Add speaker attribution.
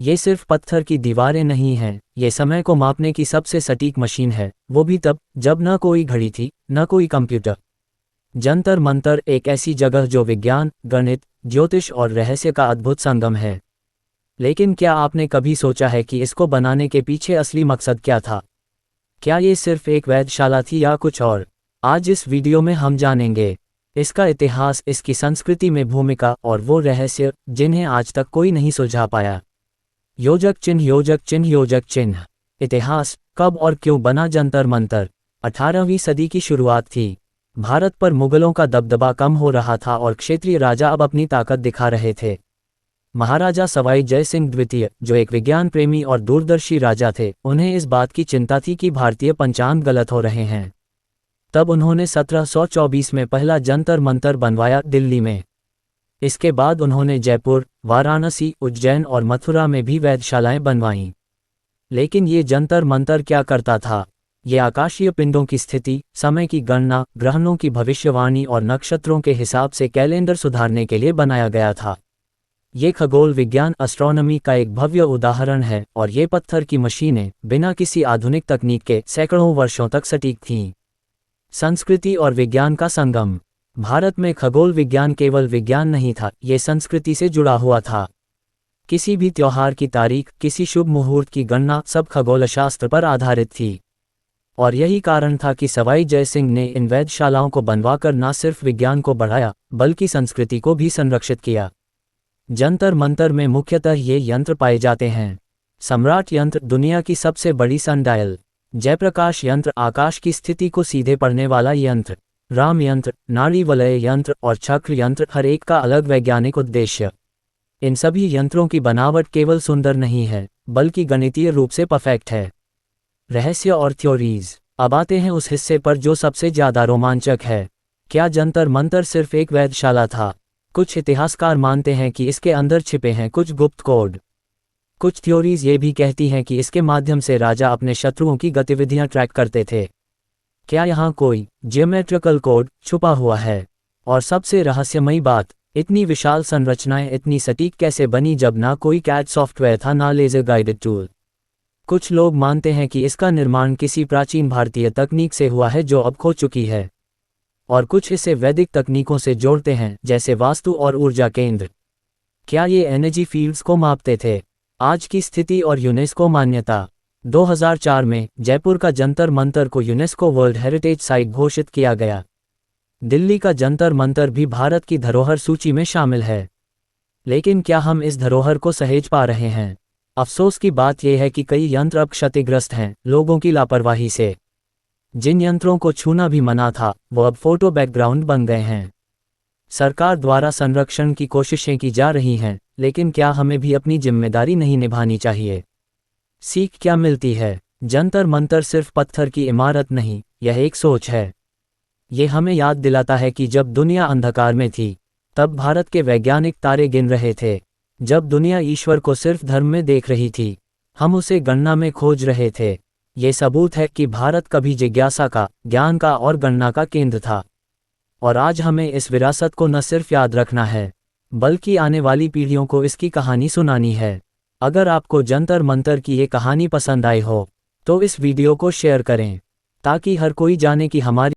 Speaker 1: ये सिर्फ पत्थर की दीवारें नहीं हैं, ये समय को मापने की सबसे सटीक मशीन है, वो भी तब जब न कोई घड़ी थी, न कोई कंप्यूटर। जंतर मंतर एक ऐसी जगह जो विज्ञान, गणित, ज्योतिष और रहस्य का अद्भुत संगम है। लेकिन क्या आपने कभी सोचा है कि इसको बनाने के पीछे असली मकसद क्या था? क्या ये सिर्फ एक वेधशाला थी या कुछ और? आज इस वीडियो में हम जानेंगे इसका इतिहास, इसकी संस्कृति में भूमिका और वो रहस्य जिन्हें आज तक कोई नहीं सुलझा पाया। योजक चिन्ह, योजक चिन्ह, योजक चिन्ह। इतिहास, कब और क्यों बना जंतर मंतर? 18वीं सदी की शुरुआत थी। भारत पर मुगलों का दबदबा कम हो रहा था और क्षेत्रीय राजा अब अपनी ताकत दिखा रहे थे। महाराजा सवाई जय सिंह द्वितीय, जो एक विज्ञान प्रेमी और दूरदर्शी राजा थे, उन्हें इस बात की चिंता थी कि भारतीय पंचांग गलत हो रहे हैं। तब उन्होंने 1724 में पहला जंतर मंतर बनवाया दिल्ली में। इसके बाद उन्होंने जयपुर, वाराणसी, उज्जैन और मथुरा में भी वेधशालाएं बनवाईं। लेकिन ये जंतर मंतर क्या करता था? ये आकाशीय पिंडों की स्थिति, समय की गणना, ग्रहणों की भविष्यवाणी और नक्षत्रों के हिसाब से कैलेंडर सुधारने के लिए बनाया गया था। ये खगोल विज्ञान, एस्ट्रोनॉमी का एक भव्य उदाहरण है, और ये पत्थर की मशीनें बिना किसी आधुनिक तकनीक के सैकड़ों वर्षों तक सटीक थीं। संस्कृति और विज्ञान का संगम। भारत में खगोल विज्ञान केवल विज्ञान नहीं था, ये संस्कृति से जुड़ा हुआ था। किसी भी त्योहार की तारीख, किसी शुभ मुहूर्त की गणना, सब खगोलशास्त्र पर आधारित थी। और यही कारण था कि सवाई जय सिंह ने इन वेधशालाओं को बनवाकर न सिर्फ विज्ञान को बढ़ाया, बल्कि संस्कृति को भी संरक्षित किया। जंतर मंतर में मुख्यतः ये यंत्र पाए जाते हैं। सम्राट यंत्र, दुनिया की सबसे बड़ी सनडायल। जयप्रकाश यंत्र, आकाश की स्थिति को सीधे पढ़ने वाला यंत्र। राम यंत्र, नाड़ी वलय यंत्र और चक्र यंत्र, हर एक का अलग वैज्ञानिक उद्देश्य। इन सभी यंत्रों की बनावट केवल सुंदर नहीं है, बल्कि गणितीय रूप से परफेक्ट है। रहस्य और थ्योरीज। अब आते हैं उस हिस्से पर जो सबसे ज्यादा रोमांचक है। क्या जंतर मंतर सिर्फ एक वेधशाला था? कुछ इतिहासकार मानते हैं कि इसके अंदर छिपे हैं कुछ गुप्त कोड। कुछ थ्योरीज ये भी कहती हैं कि इसके माध्यम से राजा अपने शत्रुओं की गतिविधियां ट्रैक करते थे। क्या यहाँ कोई ज्योमेट्रिकल कोड छुपा हुआ है? और सबसे रहस्यमयी बात, इतनी विशाल संरचनाएं इतनी सटीक कैसे बनी जब ना कोई कैड सॉफ्टवेयर था, ना लेजर गाइडेड टूल? कुछ लोग मानते हैं कि इसका निर्माण किसी प्राचीन भारतीय तकनीक से हुआ है जो अब खो चुकी है, और कुछ इसे वैदिक तकनीकों से जोड़ते हैं, जैसे वास्तु और ऊर्जा केंद्र। क्या ये एनर्जी फील्ड्स को मापते थे? आज की स्थिति और यूनेस्को मान्यता। 2004 में जयपुर का जंतर मंतर को यूनेस्को वर्ल्ड हेरिटेज साइट घोषित किया गया। दिल्ली का जंतर मंतर भी भारत की धरोहर सूची में शामिल है। लेकिन क्या हम इस धरोहर को सहेज पा रहे हैं? अफसोस की बात यह है कि कई यंत्र अब क्षतिग्रस्त हैं, लोगों की लापरवाही से। जिन यंत्रों को छूना भी मना था, वो अब फोटो बैकग्राउंड बन गए हैं। सरकार द्वारा संरक्षण की कोशिशें की जा रही हैं, लेकिन क्या हमें भी अपनी जिम्मेदारी नहीं निभानी चाहिए? सीख क्या मिलती है? जंतर मंतर सिर्फ पत्थर की इमारत नहीं, यह एक सोच है। ये हमें याद दिलाता है कि जब दुनिया अंधकार में थी, तब भारत के वैज्ञानिक तारे गिन रहे थे। जब दुनिया ईश्वर को सिर्फ धर्म में देख रही थी, हम उसे गणना में खोज रहे थे। ये सबूत है कि भारत कभी जिज्ञासा का, ज्ञान का और गणना का केंद्र था। और आज हमें इस विरासत को न सिर्फ याद रखना है, बल्कि आने वाली पीढ़ियों को इसकी कहानी सुनानी है। अगर आपको जंतर मंतर की ये कहानी पसंद आई हो, तो इस वीडियो को शेयर करें, ताकि हर कोई जाने कि हमारी